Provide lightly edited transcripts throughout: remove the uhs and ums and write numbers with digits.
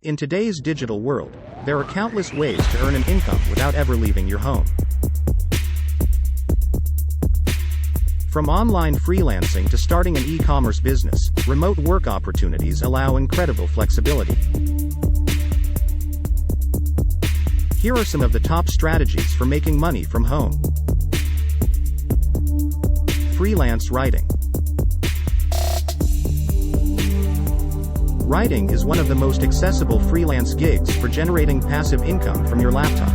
In today's digital world, there are countless ways to earn an income without ever leaving your home. From online freelancing to starting an e-commerce business, remote work opportunities allow incredible flexibility. Here are some of the top strategies for making money from home. Freelance writing. Writing is one of the most accessible freelance gigs for generating passive income from your laptop.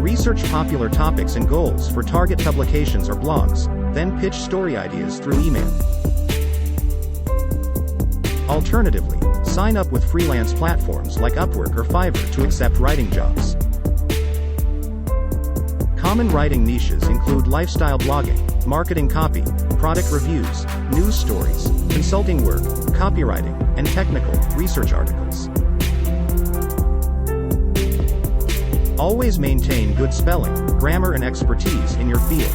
Research popular topics and goals for target publications or blogs, then pitch story ideas through email. Alternatively, sign up with freelance platforms like Upwork or Fiverr to accept writing jobs. Common writing niches include lifestyle blogging, marketing copy, product reviews, news stories, consulting work, copywriting, and technical research articles. Always maintain good spelling, grammar, and expertise in your field.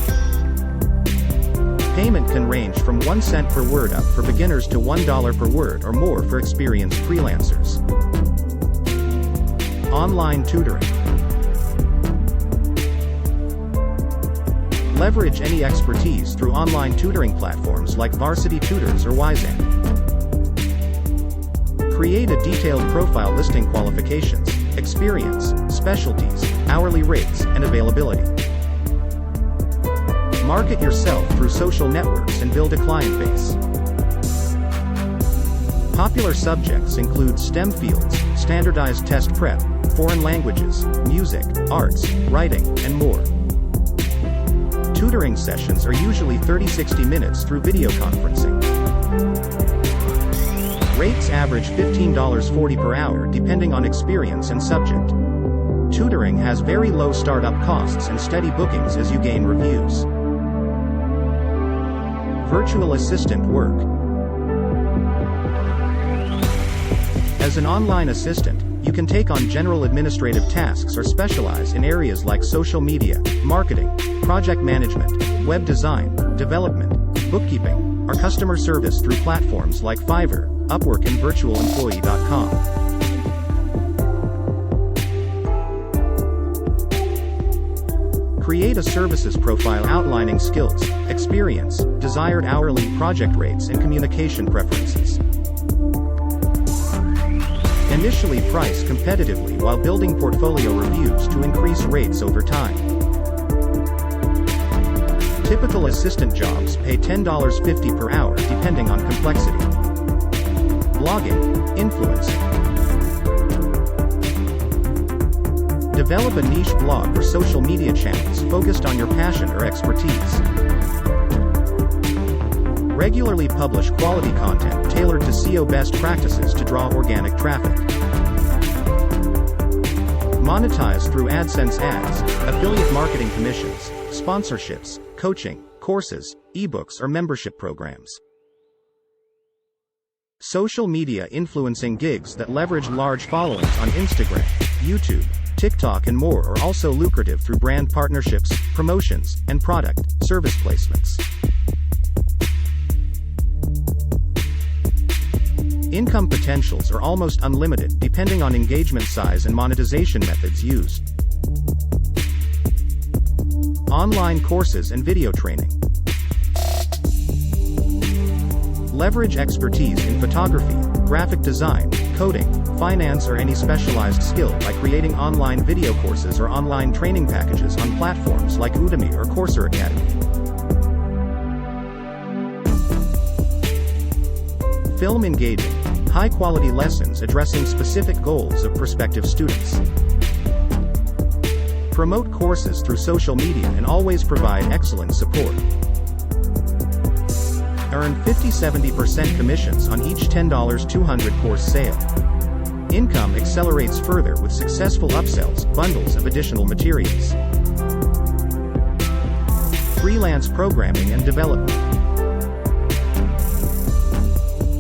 Payment can range from 1 cent per word up for beginners to $1 per word or more for experienced freelancers. Online tutoring. Leverage any expertise through online tutoring platforms like Varsity Tutors or Wyzant. Create a detailed profile listing qualifications, experience, specialties, hourly rates, and availability. Market yourself through social networks and build a client base. Popular subjects include STEM fields, standardized test prep, foreign languages, music, arts, writing, and more. Tutoring sessions are usually 30-60 minutes through video conferencing. Rates average $15.40 per hour depending on experience and subject. Tutoring has very low startup costs and steady bookings as you gain reviews. Virtual assistant work. As an online assistant, you can take on general administrative tasks or specialize in areas like social media, marketing, project management, web design, development, bookkeeping, or customer service through platforms like Fiverr, Upwork, and virtualemployee.com. Create a services profile outlining skills, experience, desired hourly project rates, and communication preferences. Initially price competitively while building portfolio reviews to increase rates over time. Typical assistant jobs pay $10.50 per hour depending on complexity. Blogging, influencing. Develop a niche blog or social media channels focused on your passion or expertise. Regularly publish quality content tailored to SEO best practices to draw organic traffic. Monetize through AdSense ads, affiliate marketing commissions, sponsorships, coaching, courses, ebooks, or membership programs. Social media influencing gigs that leverage large followings on Instagram, YouTube, TikTok, and more are also lucrative through brand partnerships, promotions, and product, service placements. Income potentials are almost unlimited depending on engagement size and monetization methods used. Online courses and video training. Leverage expertise in photography, graphic design, coding, finance, or any specialized skill by creating online video courses or online training packages on platforms like Udemy or Coursera Academy. Film engaging, high-quality lessons addressing specific goals of prospective students. Promote courses through social media and always provide excellent support. Earn 50-70% commissions on each $10 200 course sale. Income accelerates further with successful upsells, bundles of additional materials. Freelance programming and development.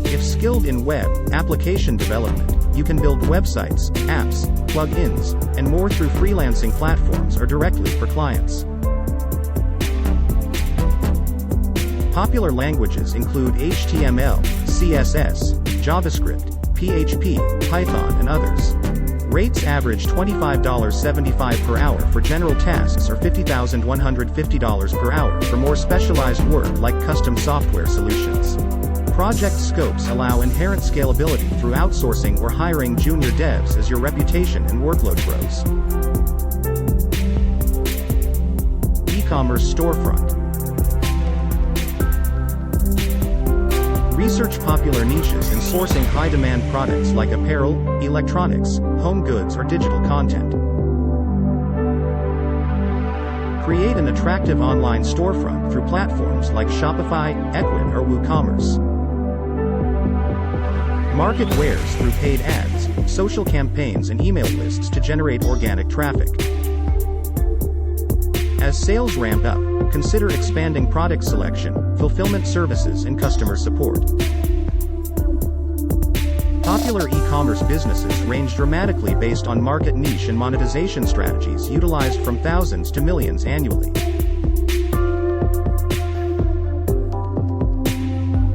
If skilled in web, application development, you can build websites, apps, plugins, and more through freelancing platforms or directly for clients. Popular languages include HTML, CSS, JavaScript, PHP, Python and others. Rates average $25.75 per hour for general tasks or $50,150 per hour for more specialized work like custom software solutions. Project scopes allow inherent scalability through outsourcing or hiring junior devs as your reputation and workload grows. E-commerce storefront. Research popular niches in sourcing high-demand products like apparel, electronics, home goods or digital content. Create an attractive online storefront through platforms like Shopify, Etsy or WooCommerce. Market wares through paid ads, social campaigns and email lists to generate organic traffic. As sales ramp up, consider expanding product selection, fulfillment services and customer support. Popular e-commerce businesses range dramatically based on market niche and monetization strategies utilized from thousands to millions annually.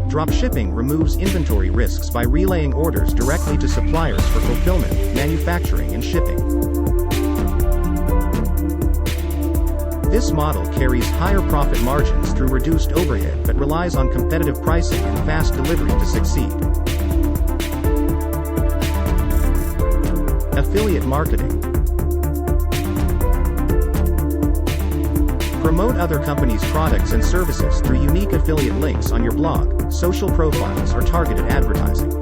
Dropshipping removes inventory risks by relaying orders directly to suppliers for fulfillment, manufacturing and shipping. This model carries higher profit margins through reduced overhead but relies on competitive pricing and fast delivery to succeed. Affiliate marketing. Promote other companies' products and services through unique affiliate links on your blog, social profiles, or targeted advertising.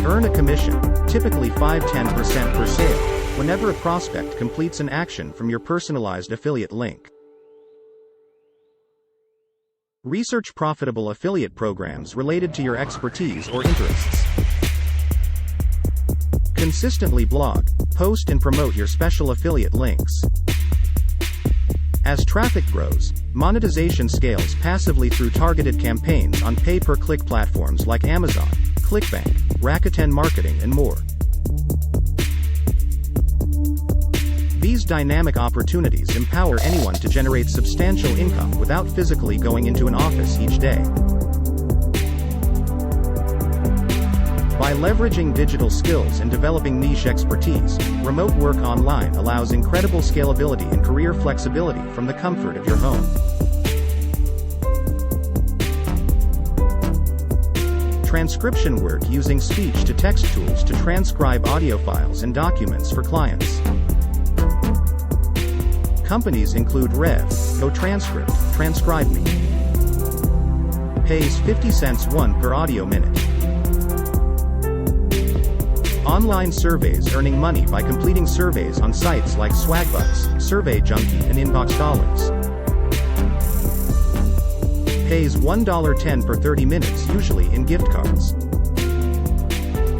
Earn a commission, typically 5–10% per sale, whenever a prospect completes an action from your personalized affiliate link. Research profitable affiliate programs related to your expertise or interests. Consistently blog, post and promote your special affiliate links. As traffic grows, monetization scales passively through targeted campaigns on pay-per-click platforms like Amazon, ClickBank, Rakuten Marketing and more. These dynamic opportunities empower anyone to generate substantial income without physically going into an office each day. By leveraging digital skills and developing niche expertise, remote work online allows incredible scalability and career flexibility from the comfort of your home. Transcription work using speech-to-text tools to transcribe audio files and documents for clients. Companies include Rev, GoTranscript, TranscribeMe. Pays 50 cents per audio minute. Online surveys earning money by completing surveys on sites like Swagbucks, SurveyJunkie and Inbox Dollars. Pays $1.10 per 30 minutes usually in gift cards.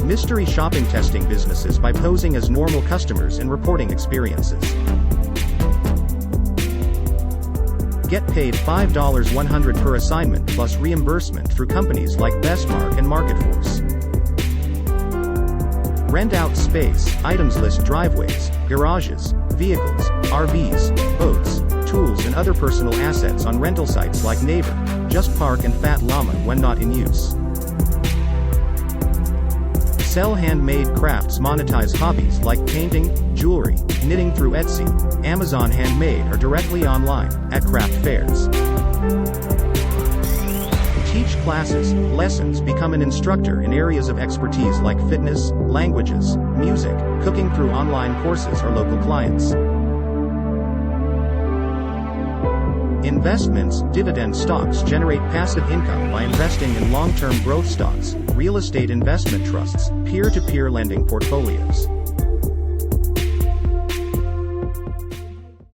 Mystery shopping testing businesses by posing as normal customers and reporting experiences. Get paid $5.100 per assignment plus reimbursement through companies like Bestmark and MarketForce. Rent out space, items list driveways, garages, vehicles, RVs, boats, tools and other personal assets on rental sites like Neighbor, JustPark and Fat Llama when not in use. Sell handmade crafts. Monetize hobbies like painting, jewelry, knitting through Etsy, Amazon Handmade or directly online, at craft fairs. Teach classes, lessons. Become an instructor in areas of expertise like fitness, languages, music, cooking through online courses or local clients. Investments. Dividend stocks generate passive income by investing in long-term growth stocks, real estate investment trusts, peer-to-peer lending portfolios.